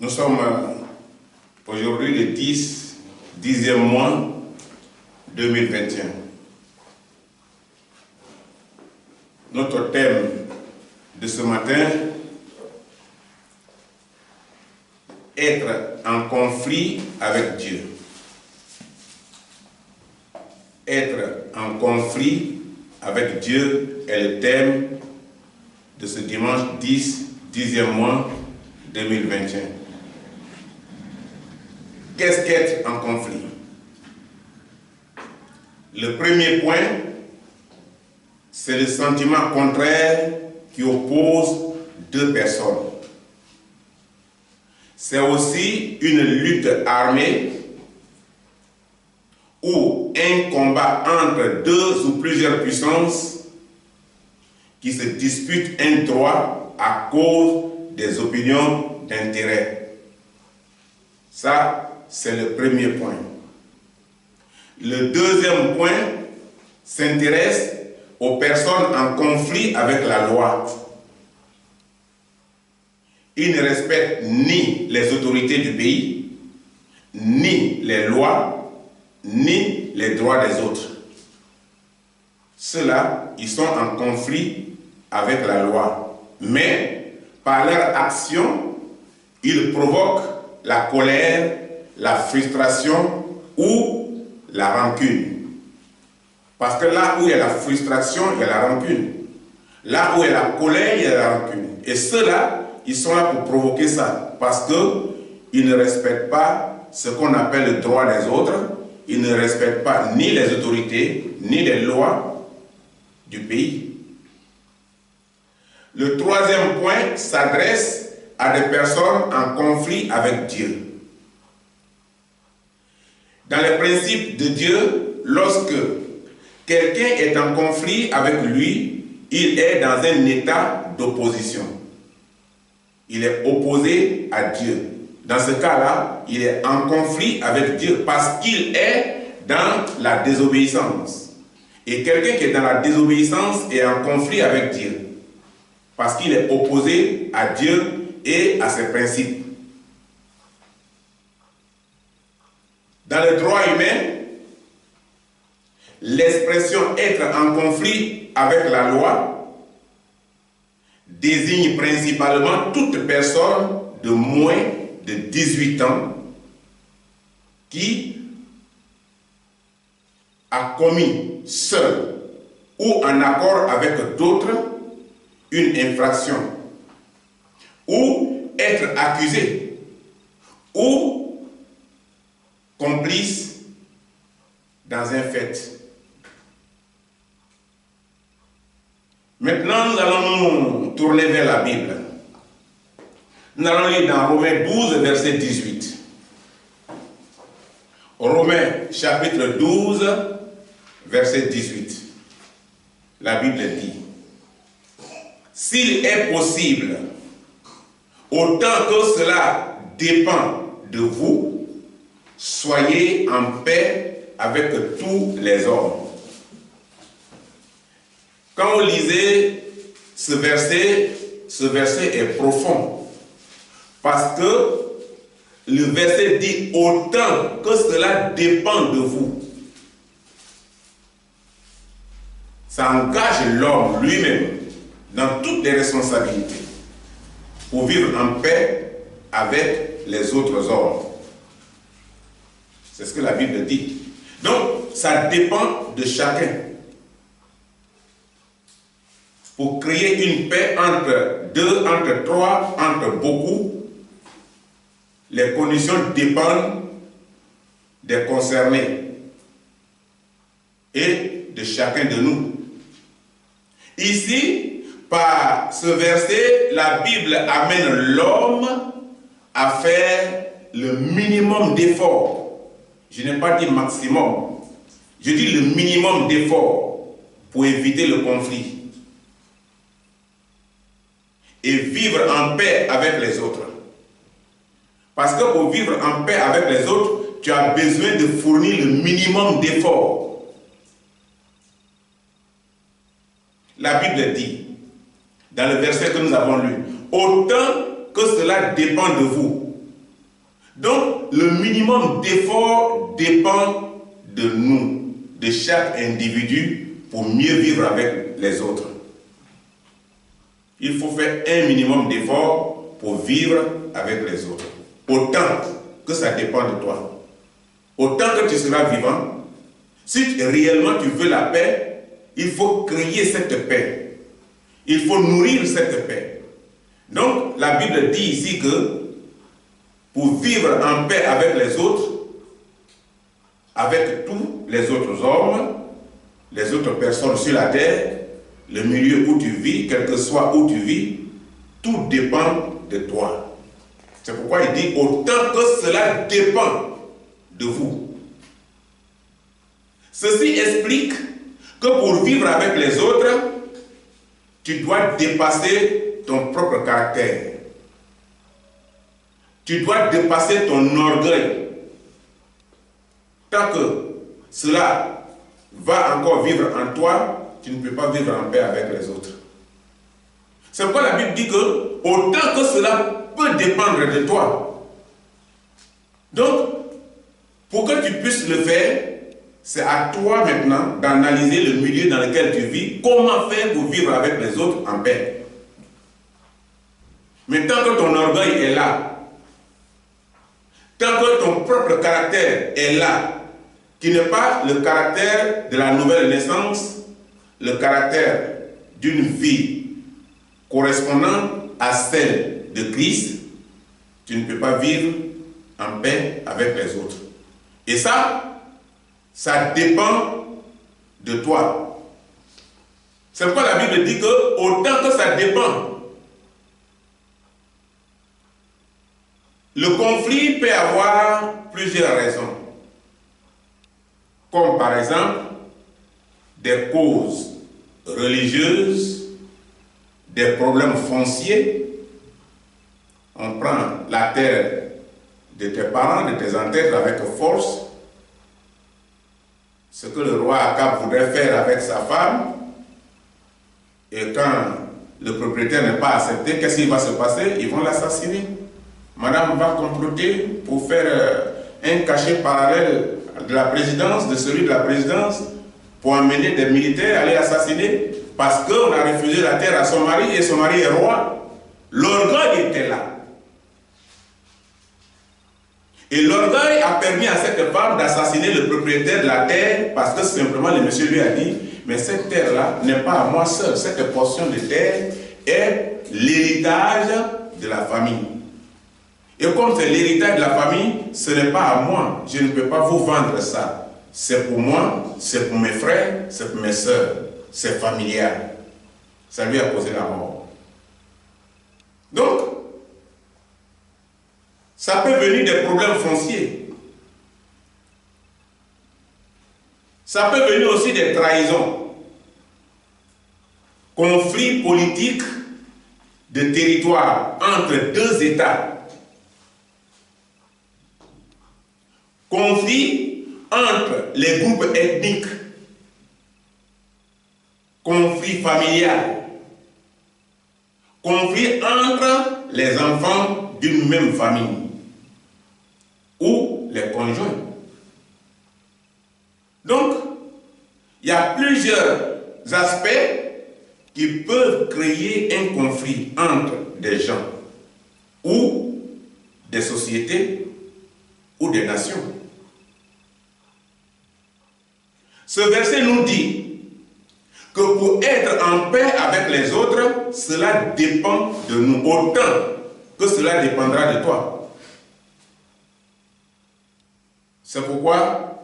Nous sommes aujourd'hui le 10e mois 2021. Notre thème de ce matin, être en conflit avec Dieu. Être en conflit avec Dieu est le thème de ce dimanche 10e mois 2021. Qu'est-ce qu'être en conflit? Le premier point, c'est le sentiment contraire qui oppose deux personnes. C'est aussi une lutte armée ou un combat entre deux ou plusieurs puissances qui se disputent un droit à cause des opinions d'intérêt. Ça, c'est le premier point. Le deuxième point s'intéresse aux personnes en conflit avec la loi. Ils ne respectent ni les autorités du pays, ni les lois, ni les droits des autres. Ceux-là, ils sont en conflit avec la loi. Mais, par leur action, ils provoquent la colère, la frustration ou la rancune. Parce que là où il y a la frustration, il y a la rancune. Là où il y a la colère, il y a la rancune. Et ceux-là, ils sont là pour provoquer ça. Parce qu'ils ne respectent pas ce qu'on appelle le droit des autres. Ils ne respectent pas ni les autorités, ni les lois du pays. Le troisième point s'adresse à des personnes en conflit avec Dieu. Dans les principes de Dieu, lorsque quelqu'un est en conflit avec lui, il est dans un état d'opposition. Il est opposé à Dieu. Dans ce cas-là, il est en conflit avec Dieu parce qu'il est dans la désobéissance. Et quelqu'un qui est dans la désobéissance est en conflit avec Dieu parce qu'il est opposé à Dieu et à ses principes. Dans le droit humain, l'expression être en conflit avec la loi désigne principalement toute personne de moins de 18 ans qui a commis seul ou en accord avec d'autres une infraction ou être accusé ou complice dans un fait. Maintenant, nous allons nous tourner vers la Bible. Nous allons lire dans Romains 12, verset 18. Romains, chapitre 12, verset 18. La Bible dit: s'il est possible, autant que cela dépend de vous, soyez en paix avec tous les hommes. Quand vous lisez ce verset est profond. Parce que le verset dit autant que cela dépend de vous. Ça engage l'homme lui-même dans toutes les responsabilités pour vivre en paix avec les autres hommes. C'est ce que la Bible dit. Donc, ça dépend de chacun. Pour créer une paix entre deux, entre trois, entre beaucoup, les conditions dépendent des concernés et de chacun de nous. Ici, par ce verset, la Bible amène l'homme à faire le minimum d'efforts. Je n'ai pas dit maximum. Je dis le minimum d'efforts pour éviter le conflit. Et vivre en paix avec les autres. Parce que pour vivre en paix avec les autres, tu as besoin de fournir le minimum d'efforts. La Bible dit, dans le verset que nous avons lu, autant que cela dépend de vous, Donc, le minimum d'effort dépend de nous, de chaque individu, pour mieux vivre avec les autres. Il faut faire un minimum d'effort pour vivre avec les autres. Autant que ça dépend de toi. Autant que tu seras vivant, si réellement tu veux la paix, il faut créer cette paix. Il faut nourrir cette paix. Donc, la Bible dit ici que pour vivre en paix avec les autres, avec tous les autres hommes, les autres personnes sur la terre, le milieu où tu vis, quel que soit où tu vis, tout dépend de toi. C'est pourquoi il dit autant que cela dépend de vous. Ceci explique que pour vivre avec les autres, tu dois dépasser ton propre caractère. Tu dois dépasser ton orgueil. Tant que cela va encore vivre en toi, tu ne peux pas vivre en paix avec les autres. C'est pourquoi la Bible dit que autant que cela peut dépendre de toi. Donc, pour que tu puisses le faire, c'est à toi maintenant d'analyser le milieu dans lequel tu vis, comment faire pour vivre avec les autres en paix. Mais tant que ton orgueil est là, tant que ton propre caractère est là, qui n'est pas le caractère de la nouvelle naissance, le caractère d'une vie correspondant à celle de Christ, tu ne peux pas vivre en paix avec les autres. Et ça dépend de toi. C'est pourquoi la Bible dit que autant que ça dépend, le conflit peut avoir plusieurs raisons. Comme par exemple, des causes religieuses, des problèmes fonciers. On prend la terre de tes parents, de tes ancêtres avec force. Ce que le roi Akab voudrait faire avec sa femme. Et quand le propriétaire n'est pas accepté, qu'est-ce qui va se passer? Ils vont l'assassiner. Madame va comploter pour faire un cachet parallèle de la présidence, de celui de la présidence, pour amener des militaires à aller assassiner parce qu'on a refusé la terre à son mari et son mari est roi. L'orgueil était là. Et l'orgueil a permis à cette femme d'assassiner le propriétaire de la terre parce que simplement le monsieur lui a dit mais cette terre-là n'est pas à moi seul. Cette portion de terre est l'héritage de la famille. Et comme c'est l'héritage de la famille, ce n'est pas à moi. Je ne peux pas vous vendre ça. C'est pour moi, c'est pour mes frères, c'est pour mes soeurs. C'est familial. Ça lui a causé la mort. Donc, ça peut venir des problèmes fonciers. Ça peut venir aussi des trahisons. Conflits politiques de territoire entre deux États. Conflits entre les groupes ethniques. Conflits familial. Conflits entre les enfants d'une même famille. Ou les conjoints. Donc, il y a plusieurs aspects qui peuvent créer un conflit entre des gens ou des sociétés ou des nations. Ce verset nous dit que pour être en paix avec les autres, cela dépend de nous autant que cela dépendra de toi. C'est pourquoi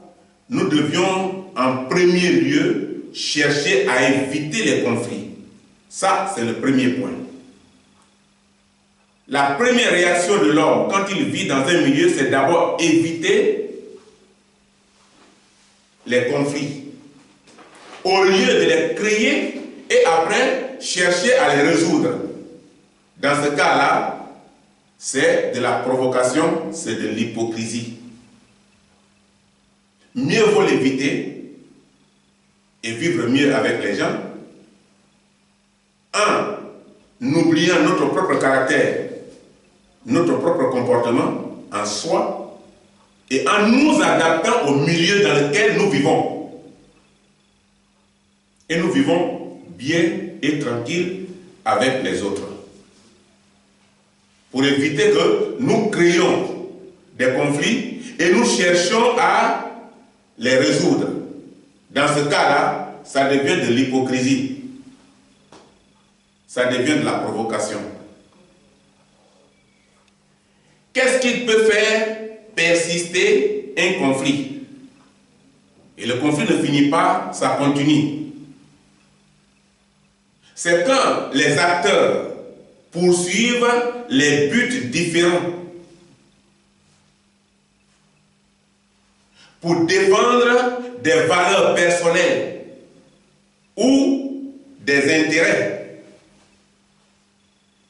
nous devions en premier lieu chercher à éviter les conflits. Ça, c'est le premier point. La première réaction de l'homme quand il vit dans un milieu, c'est d'abord éviter les conflits. Au lieu de les créer et après chercher à les résoudre. Dans ce cas-là, c'est de la provocation, c'est de l'hypocrisie. Mieux vaut l'éviter et vivre mieux avec les gens en oubliant notre propre caractère, notre propre comportement, en soi et en nous adaptant au milieu dans lequel nous vivons. Et nous vivons bien et tranquille avec les autres. Pour éviter que nous créions des conflits et nous cherchions à les résoudre. Dans ce cas-là, ça devient de l'hypocrisie. Ça devient de la provocation. Qu'est-ce qui peut faire persister un conflit? Et le conflit ne finit pas, ça continue. C'est quand les acteurs poursuivent les buts différents pour défendre des valeurs personnelles ou des intérêts.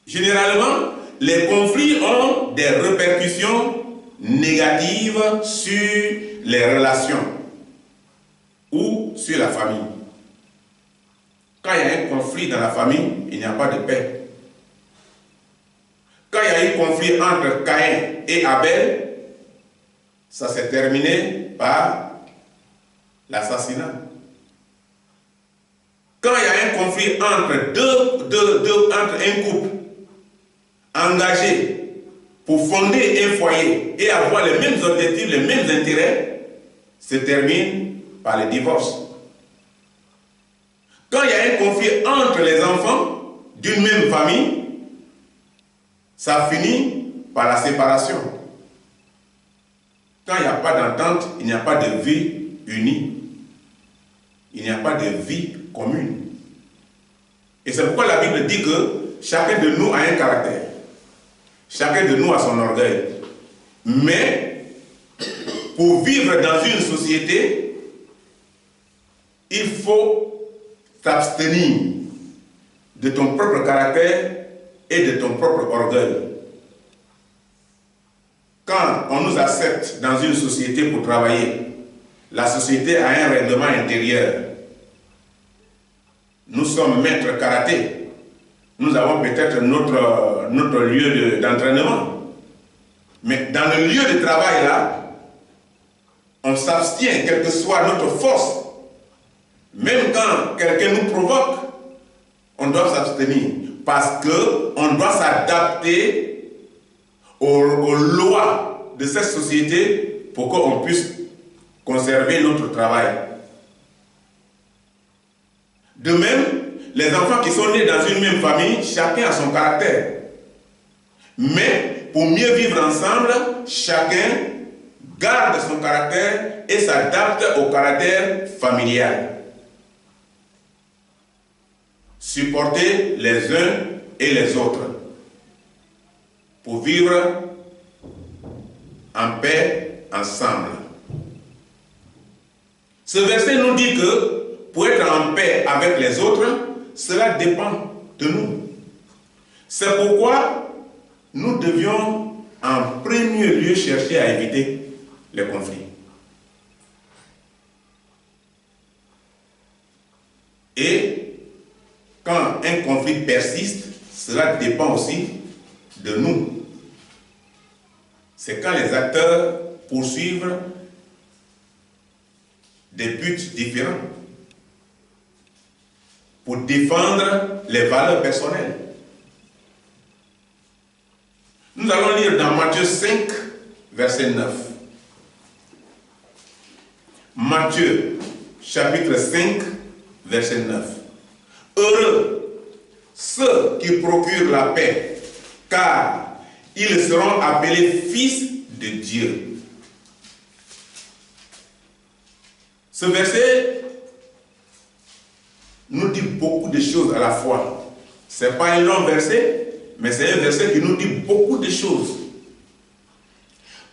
Généralement, les conflits ont des répercussions négatives sur les relations ou sur la famille. Quand il y a un conflit dans la famille, il n'y a pas de paix. Quand il y a eu conflit entre Caïn et Abel, ça s'est terminé par l'assassinat. Quand il y a un conflit entre un couple engagé pour fonder un foyer et avoir les mêmes objectifs, les mêmes intérêts, se termine par le divorce. Quand il y a un conflit entre les enfants d'une même famille, ça finit par la séparation. Quand il n'y a pas d'entente, il n'y a pas de vie unie. Il n'y a pas de vie commune. Et c'est pourquoi la Bible dit que chacun de nous a un caractère. Chacun de nous a son orgueil. Mais pour vivre dans une société, il faut t'abstenir de ton propre caractère et de ton propre orgueil. Quand on nous accepte dans une société pour travailler, la société a un règlement intérieur. Nous sommes maîtres karaté. Nous avons peut-être notre lieu d'entraînement. Mais dans le lieu de travail là, on s'abstient, quelle que soit notre force. Même quand quelqu'un nous provoque, on doit s'abstenir. Parce qu'on doit s'adapter aux lois de cette société pour qu'on puisse conserver notre travail. De même, les enfants qui sont nés dans une même famille, chacun a son caractère. Mais pour mieux vivre ensemble, chacun garde son caractère et s'adapte au caractère familial. Supporter les uns et les autres pour vivre en paix ensemble. Ce verset nous dit que pour être en paix avec les autres, cela dépend de nous. C'est pourquoi nous devions en premier lieu chercher à éviter les conflits. Et quand un conflit persiste, cela dépend aussi de nous. C'est quand les acteurs poursuivent des buts différents pour défendre les valeurs personnelles. Nous allons lire dans Matthieu 5, verset 9. Matthieu, chapitre 5, verset 9. Heureux ceux qui procurent la paix, car ils seront appelés fils de Dieu. Ce verset nous dit beaucoup de choses à la fois. Ce n'est pas un long verset, mais c'est un verset qui nous dit beaucoup de choses.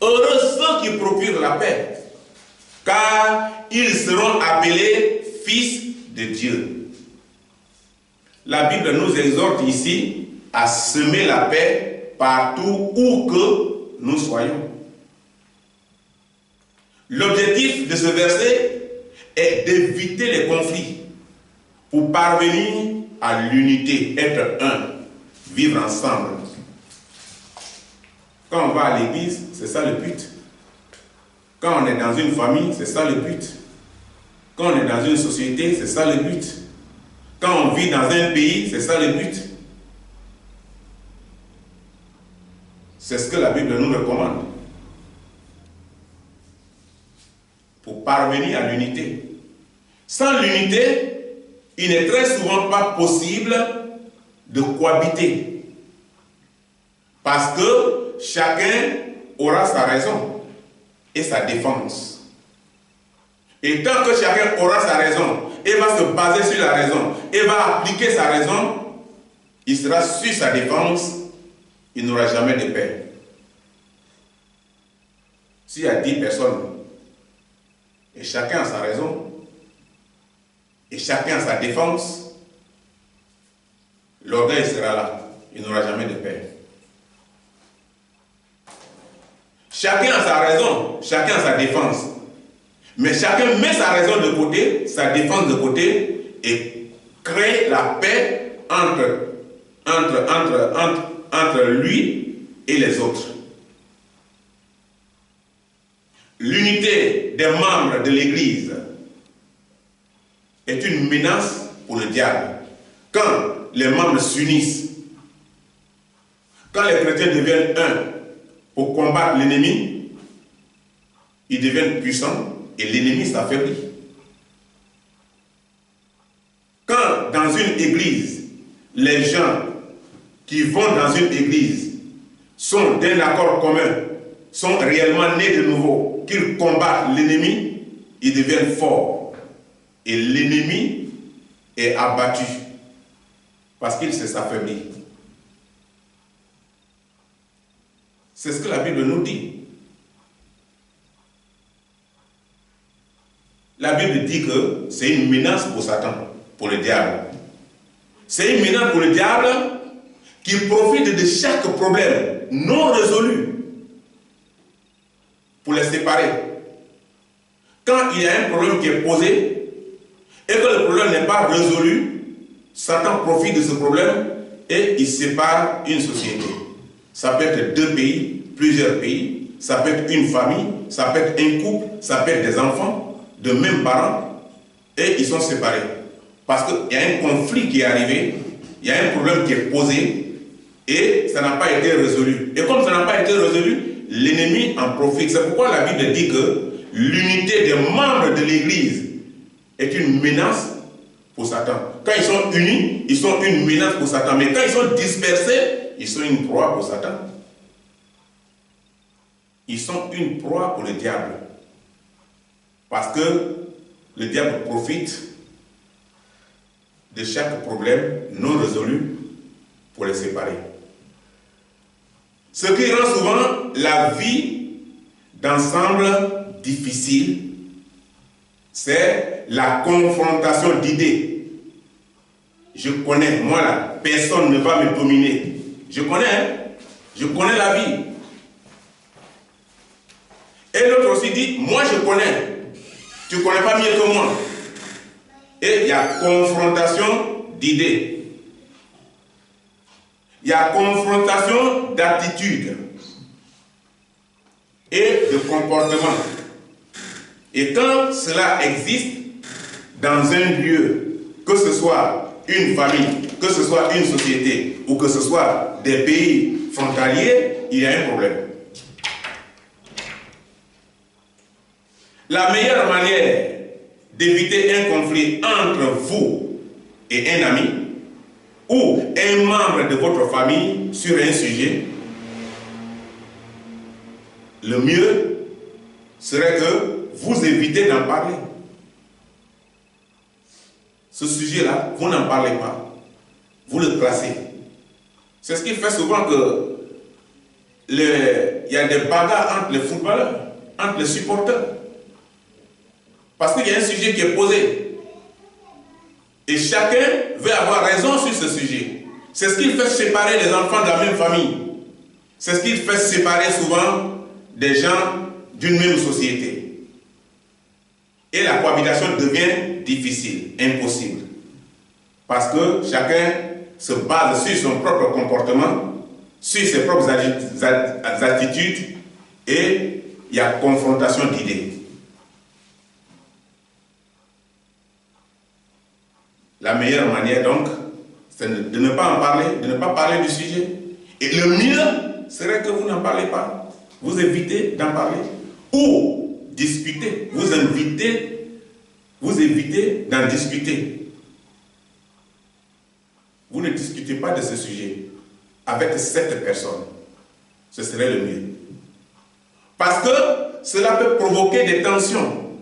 Heureux ceux qui procurent la paix, car ils seront appelés fils de Dieu. La Bible nous exhorte ici à semer la paix partout où que nous soyons. L'objectif de ce verset est d'éviter les conflits pour parvenir à l'unité, être un, vivre ensemble. Quand on va à l'église, c'est ça le but. Quand on est dans une famille, c'est ça le but. Quand on est dans une société, c'est ça le but. Quand on vit dans un pays, c'est ça le but. C'est ce que la Bible nous recommande. Pour parvenir à l'unité. Sans l'unité, il n'est très souvent pas possible de cohabiter. Parce que chacun aura sa raison et sa défense. Et tant que chacun aura sa raison et va se baser sur la raison et va appliquer sa raison, il sera sur sa défense, il n'aura jamais de paix. S'il y a 10 personnes et chacun a sa raison et chacun a sa défense, l'orgueil sera là, il n'aura jamais de paix. Chacun a sa raison, chacun a sa défense. Mais chacun met sa raison de côté, sa défense de côté et crée la paix entre lui et les autres. L'unité des membres de l'Église est une menace pour le diable. Quand les membres s'unissent, quand les chrétiens deviennent un pour combattre l'ennemi, ils deviennent puissants et l'ennemi s'affaiblit. Quand dans une église, les gens qui vont dans une église sont d'un accord commun, sont réellement nés de nouveau, qu'ils combattent l'ennemi, ils deviennent forts. Et l'ennemi est abattu parce qu'il s'affaiblit. C'est ce que la Bible nous dit. La Bible dit que c'est une menace pour Satan, pour le diable. C'est une menace pour le diable qui profite de chaque problème non résolu pour les séparer. Quand il y a un problème qui est posé et que le problème n'est pas résolu, Satan profite de ce problème et il sépare une société. Ça peut être 2 pays, plusieurs pays, ça peut être une famille, ça peut être un couple, ça peut être des enfants de mêmes parents, et ils sont séparés. Parce qu'il y a un conflit qui est arrivé, il y a un problème qui est posé, et ça n'a pas été résolu. Et comme ça n'a pas été résolu, l'ennemi en profite. C'est pourquoi la Bible dit que l'unité des membres de l'Église est une menace pour Satan. Quand ils sont unis, ils sont une menace pour Satan. Mais quand ils sont dispersés, ils sont une proie pour Satan. Ils sont une proie pour le diable. Parce que le diable profite de chaque problème non résolu pour les séparer. Ce qui rend souvent la vie d'ensemble difficile, c'est la confrontation d'idées. Je connais, moi là, personne ne va me dominer. Je connais la vie. Et l'autre aussi dit, moi je connais. Tu ne connais pas mieux que moi. Et il y a confrontation d'idées. Il y a confrontation d'attitudes et de comportement. Et quand cela existe dans un lieu, que ce soit une famille, que ce soit une société ou que ce soit des pays frontaliers, il y a un problème. La meilleure manière d'éviter un conflit entre vous et un ami ou un membre de votre famille sur un sujet, le mieux serait que vous évitez d'en parler. Ce sujet-là, vous n'en parlez pas. Vous le classez. C'est ce qui fait souvent que il y a des bagarres entre les footballeurs, entre les supporters. Parce qu'il y a un sujet qui est posé. Et chacun veut avoir raison sur ce sujet. C'est ce qui fait séparer les enfants de la même famille. C'est ce qui fait séparer souvent des gens d'une même société. Et la cohabitation devient difficile, impossible. Parce que chacun se base sur son propre comportement, sur ses propres attitudes et il y a confrontation d'idées. La meilleure manière donc, c'est de ne pas en parler, de ne pas parler du sujet. Et le mieux serait que vous n'en parlez pas. Vous évitez d'en parler. Ou discuter. Vous évitez d'en discuter. Vous ne discutez pas de ce sujet avec cette personne. Ce serait le mieux. Parce que cela peut provoquer des tensions.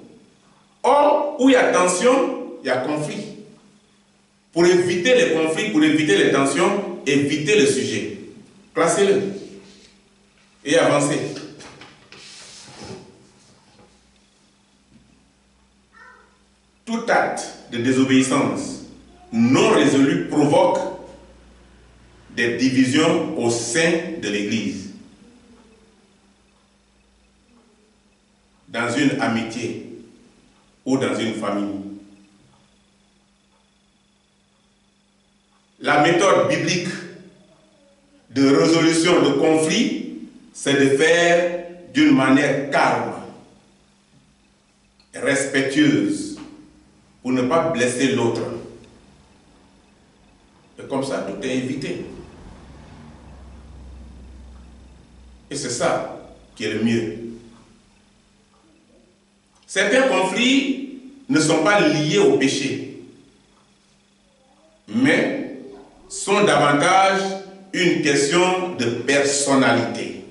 Or, où il y a tension, il y a conflit. Pour éviter les conflits, pour éviter les tensions, évitez le sujet. Classez-le et avancez. Tout acte de désobéissance non résolu provoque des divisions au sein de l'Église. Dans une amitié ou dans une famille. La méthode biblique de résolution de conflits, c'est de faire d'une manière calme, respectueuse, pour ne pas blesser l'autre. Et comme ça, tout est évité. Et c'est ça qui est le mieux. Certains conflits ne sont pas liés au péché, mais sont davantage une question de personnalité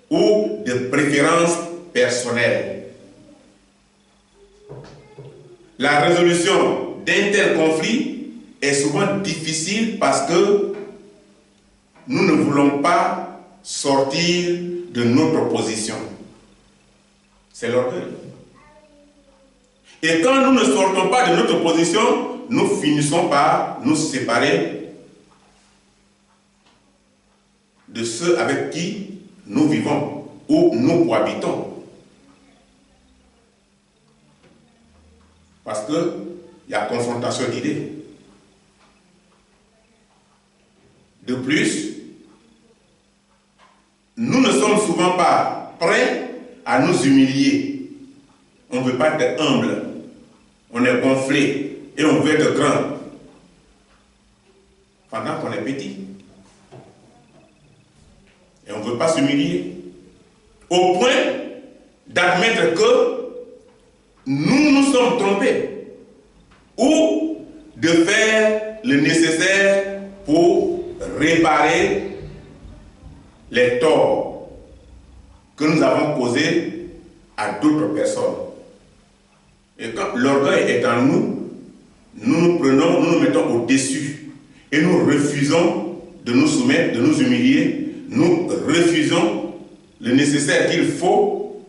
ou de préférence personnelle. La résolution d'un tel conflit est souvent difficile parce que nous ne voulons pas sortir de notre position. C'est l'orgueil. Et quand nous ne sortons pas de notre position, nous finissons par nous séparer de ceux avec qui nous vivons ou nous cohabitons. Parce qu'il y a confrontation d'idées. De plus, nous ne sommes souvent pas prêts à nous humilier. On ne veut pas être humble. On est gonflé et on veut être grand. Pendant qu'on est petit. Et on ne veut pas s'humilier. Au point d'admettre que nous nous sommes trompés. Ou de faire le nécessaire pour réparer les torts que nous avons causés à d'autres personnes. Et quand l'orgueil est en nous, nous nous mettons au-dessus et nous refusons de nous soumettre, de nous humilier. Nous refusons le nécessaire qu'il faut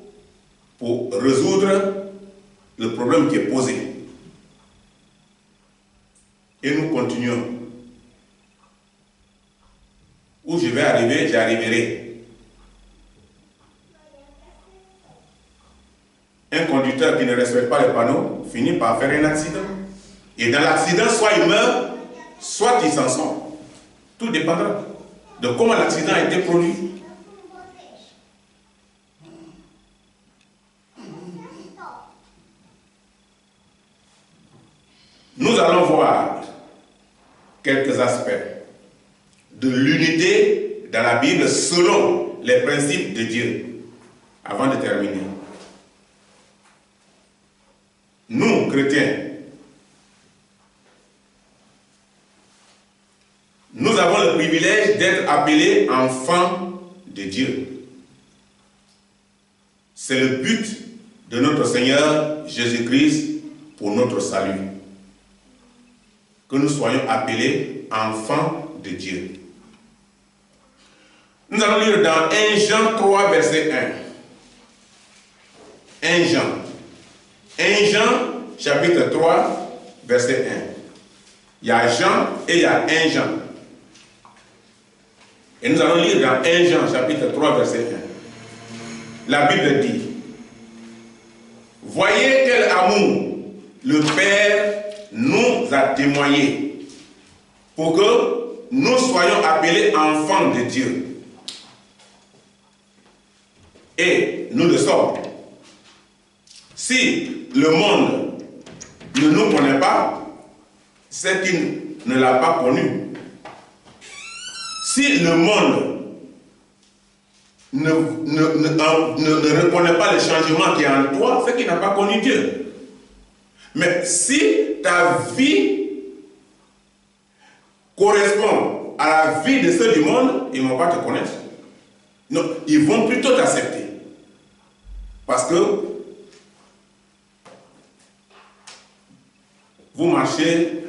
pour résoudre le problème qui est posé. Et nous continuons. Où je vais arriver, j'y arriverai. Un conducteur qui ne respecte pas les panneaux finit par faire un accident. Et dans l'accident, soit il meurt, soit il s'en sort. Tout dépendra de comment l'accident a été produit. Nous allons voir quelques aspects de l'unité dans la Bible selon les principes de Dieu. Avant de terminer. Nous, chrétiens, nous avons le privilège d'être appelés enfants de Dieu. C'est le but de notre Seigneur Jésus-Christ pour notre salut. Que nous soyons appelés enfants de Dieu. Nous allons lire dans 1 Jean 3, verset 1. 1 Jean. 1 Jean, chapitre 3, verset 1. Il y a Jean et il y a 1 Jean. Et nous allons lire dans 1 Jean, chapitre 3, verset 1. La Bible dit: voyez quel amour le Père nous a témoigné pour que nous soyons appelés enfants de Dieu. Et nous le sommes. Si le monde ne nous connaît pas, c'est qu'il ne l'a pas connu. Si le monde ne reconnaît pas le changement qui est en toi, c'est qu'il n'a pas connu Dieu. Mais si ta vie correspond à la vie de ceux du monde, ils ne vont pas te connaître. Non, ils vont plutôt t'accepter. Parce que vous marchez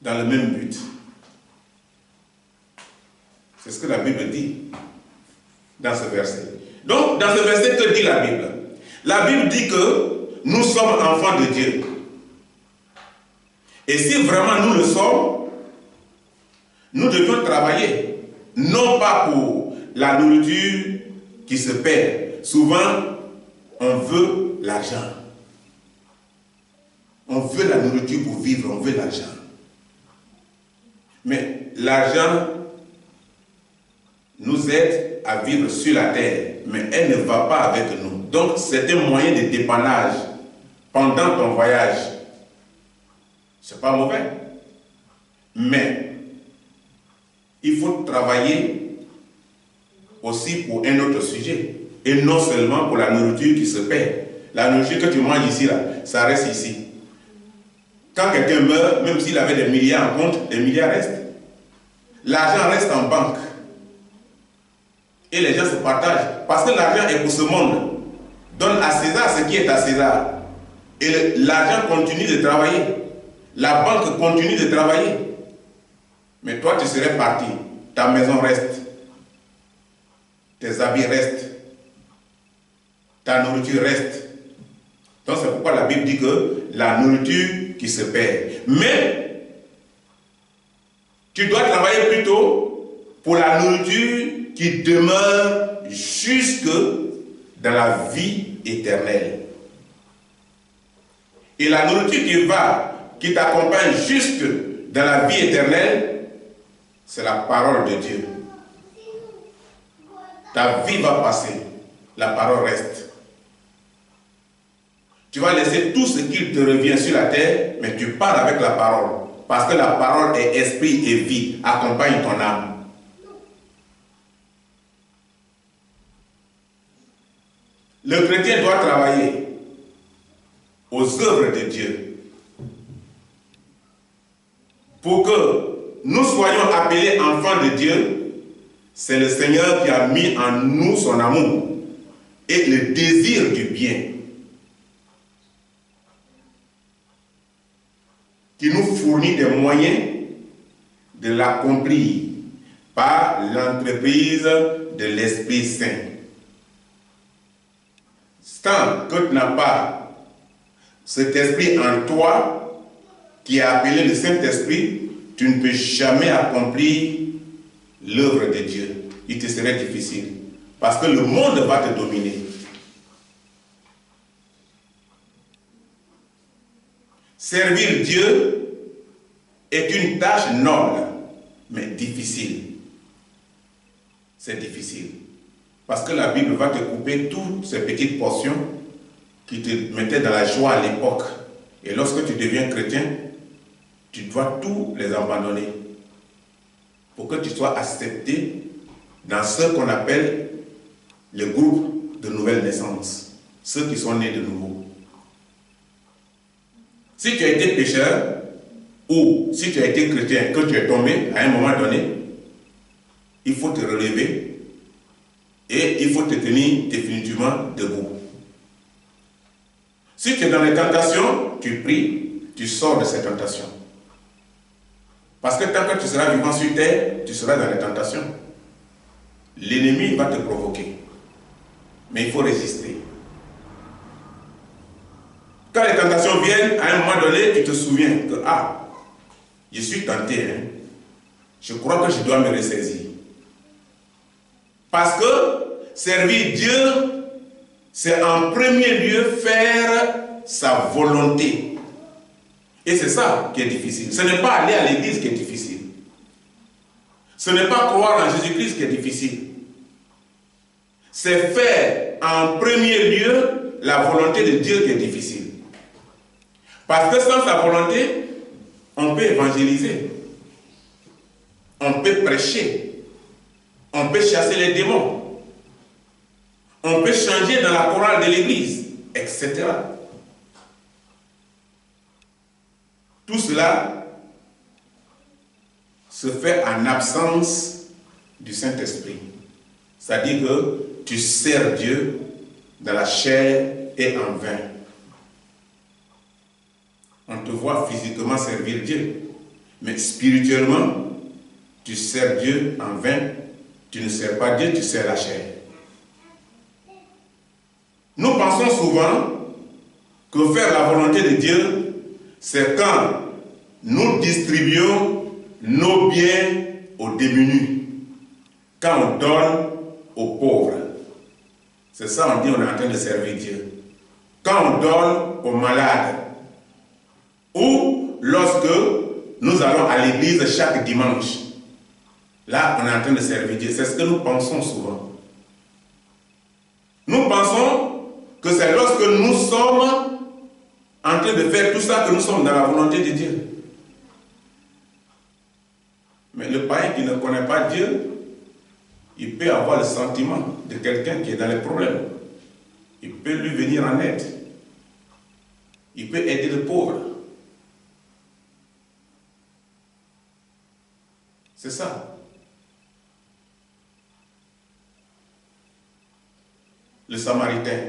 dans le même but. C'est ce que la Bible dit dans ce verset. Donc, dans ce verset, que dit la Bible? La Bible dit que nous sommes enfants de Dieu. Et si vraiment nous le sommes, nous devons travailler. Non pas pour la nourriture qui se perd. Souvent, on veut l'argent. On veut la nourriture pour vivre, on veut l'argent. Mais l'argent nous aide à vivre sur la terre, mais elle ne va pas avec nous. Donc, c'est un moyen de dépannage pendant ton voyage. C'est pas mauvais. Mais, il faut travailler aussi pour un autre sujet. Et non seulement pour la nourriture qui se perd. La nourriture que tu manges ici, là, ça reste ici. Quand quelqu'un meurt, même s'il avait des milliards en compte, des milliards restent. L'argent reste en banque. Et les gens se partagent. Parce que l'argent est pour ce monde. Donne à César ce qui est à César. Et l'argent continue de travailler. La banque continue de travailler. Mais toi, tu serais parti. Ta maison reste. Tes habits restent. Ta nourriture reste. Donc c'est pourquoi la Bible dit que la nourriture qui se perd. Mais tu dois travailler plutôt pour la nourriture qui demeure jusque dans la vie éternelle. Et la nourriture qui t'accompagne jusque dans la vie éternelle, c'est la parole de Dieu. Ta vie va passer, la parole reste. Tu vas laisser tout ce qui te revient sur la terre, mais tu pars avec la parole. Parce que la parole est esprit et vie, accompagne ton âme. Le chrétien doit travailler aux œuvres de Dieu pour que nous soyons appelés enfants de Dieu. C'est le Seigneur qui a mis en nous son amour et le désir du bien, qui nous fournit des moyens de l'accomplir par l'entreprise de l'Esprit Saint. Tant que tu n'as pas cet esprit en toi, qui est appelé le Saint-Esprit, tu ne peux jamais accomplir l'œuvre de Dieu. Il te serait difficile. Parce que le monde va te dominer. Servir Dieu est une tâche noble, mais difficile. C'est difficile. Parce que la Bible va te couper toutes ces petites portions qui te mettaient dans la joie à l'époque. Et lorsque tu deviens chrétien, tu dois tous les abandonner pour que tu sois accepté dans ce qu'on appelle le groupe de nouvelle naissance, ceux qui sont nés de nouveau. Si tu as été pécheur ou si tu as été chrétien, que tu es tombé à un moment donné, il faut te relever et il faut te tenir définitivement debout. Si tu es dans les tentations, tu pries, tu sors de ces tentations. Parce que tant que tu seras vivant sur terre, tu seras dans les tentations. L'ennemi va te provoquer. Mais il faut résister. Quand les tentations viennent, à un moment donné, tu te souviens que, je suis tenté, hein. Je crois que je dois me ressaisir. Parce que servir Dieu, c'est en premier lieu faire sa volonté. Et c'est ça qui est difficile. Ce n'est pas aller à l'église qui est difficile. Ce n'est pas croire en Jésus-Christ qui est difficile. C'est faire en premier lieu la volonté de Dieu qui est difficile. Parce que sans sa volonté, on peut évangéliser, on peut prêcher, on peut chasser les démons, on peut changer dans la chorale de l'église, etc. Tout cela se fait en absence du Saint-Esprit. C'est-à-dire que tu sers Dieu dans la chair et en vain. On te voit physiquement servir Dieu, mais spirituellement, tu sers Dieu en vain. Tu ne sers pas Dieu, tu sers la chair. Nous pensons souvent que faire la volonté de Dieu, c'est quand nous distribuons nos biens aux démunis, quand on donne aux pauvres. C'est ça, on dit, on est en train de servir Dieu. Quand on donne aux malades, ou lorsque nous allons à l'église chaque dimanche, là, on est en train de servir Dieu. C'est ce que nous pensons souvent. Nous pensons que c'est lorsque nous sommes en train de faire tout ça que nous sommes dans la volonté de Dieu. Mais le païen qui ne connaît pas Dieu, il peut avoir le sentiment de quelqu'un qui est dans les problèmes. Il peut lui venir en aide. Il peut aider le pauvre. C'est ça. Le Samaritain,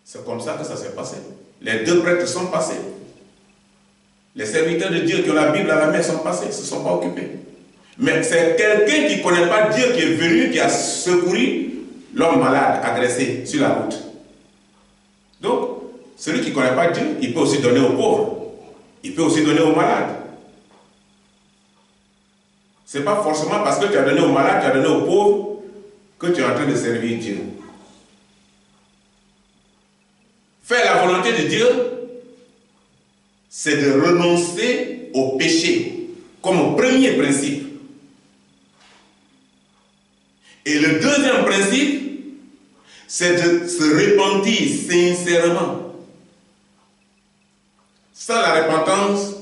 c'est comme ça que ça s'est passé. Les deux prêtres sont passés. Les serviteurs de Dieu qui ont la Bible à la main sont passés, ne se sont pas occupés. Mais c'est quelqu'un qui ne connaît pas Dieu qui est venu, qui a secouru l'homme malade, agressé sur la route. Donc, celui qui ne connaît pas Dieu, il peut aussi donner aux pauvres. Il peut aussi donner aux malades. Ce n'est pas forcément parce que tu as donné aux malades, tu as donné aux pauvres, que tu es en train de servir Dieu. Faire la volonté de Dieu, c'est de renoncer au péché comme premier principe. Et le deuxième principe, c'est de se repentir sincèrement. Sans la repentance,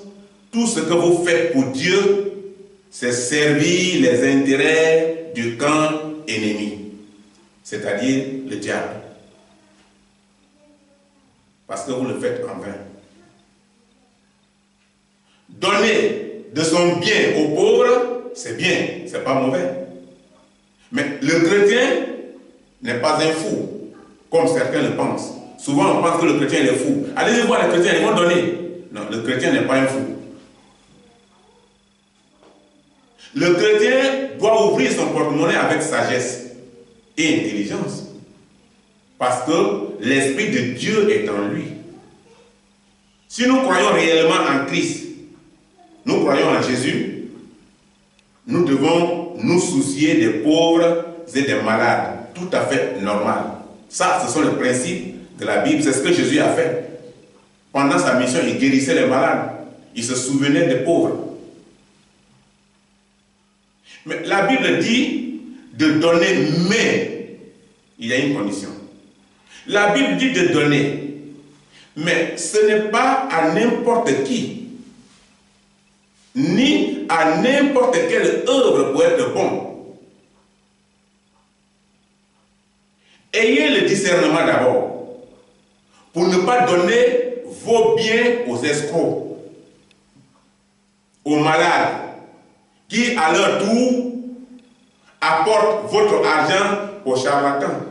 tout ce que vous faites pour Dieu, c'est servir les intérêts du camp ennemi, c'est-à-dire le diable. Parce que vous le faites en vain. Donner de son bien aux pauvres, c'est bien, c'est pas mauvais. Mais le chrétien n'est pas un fou, comme certains le pensent. Souvent, on pense que le chrétien est fou. Allez voir les chrétiens, ils vont donner. Non, le chrétien n'est pas un fou. Le chrétien doit ouvrir son porte-monnaie avec sagesse et intelligence. Parce que l'Esprit de Dieu est en lui. Si nous croyons réellement en Christ, nous croyons en Jésus, nous devons nous soucier des pauvres et des malades. Tout à fait normal. Ça, ce sont les principes de la Bible. C'est ce que Jésus a fait. Pendant sa mission, il guérissait les malades. Il se souvenait des pauvres. Mais la Bible dit de donner, mais il y a une condition. La Bible dit de donner, mais ce n'est pas à n'importe qui, ni à n'importe quelle œuvre pour être bon. Ayez le discernement d'abord, pour ne pas donner vos biens aux escrocs, aux malades, qui à leur tour apportent votre argent aux charlatans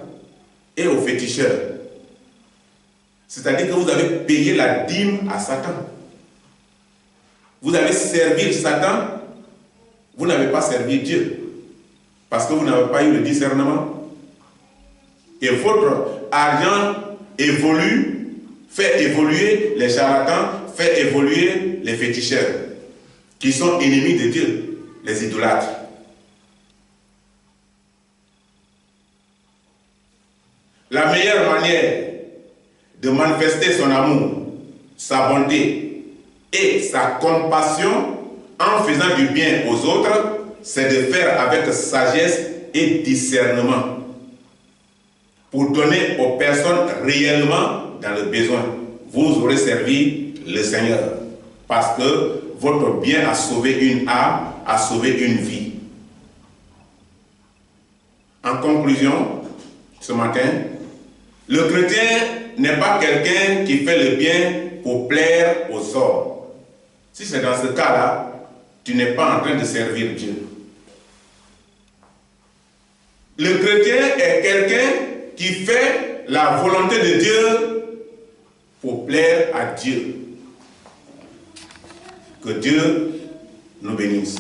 et aux féticheurs. C'est-à-dire que vous avez payé la dîme à Satan. Vous avez servi Satan, vous n'avez pas servi Dieu. Parce que vous n'avez pas eu le discernement. Et votre argent évolue, fait évoluer les charlatans, fait évoluer les féticheurs, qui sont ennemis de Dieu, les idolâtres. La meilleure manière de manifester son amour, sa bonté Et sa compassion, en faisant du bien aux autres, c'est de faire avec sagesse et discernement pour donner aux personnes réellement dans le besoin. Vous aurez servi le Seigneur parce que votre bien a sauvé une âme, a sauvé une vie. En conclusion, ce matin, le chrétien n'est pas quelqu'un qui fait le bien pour plaire aux hommes. Si c'est dans ce cas-là, tu n'es pas en train de servir Dieu. Le chrétien est quelqu'un qui fait la volonté de Dieu pour plaire à Dieu. Que Dieu nous bénisse.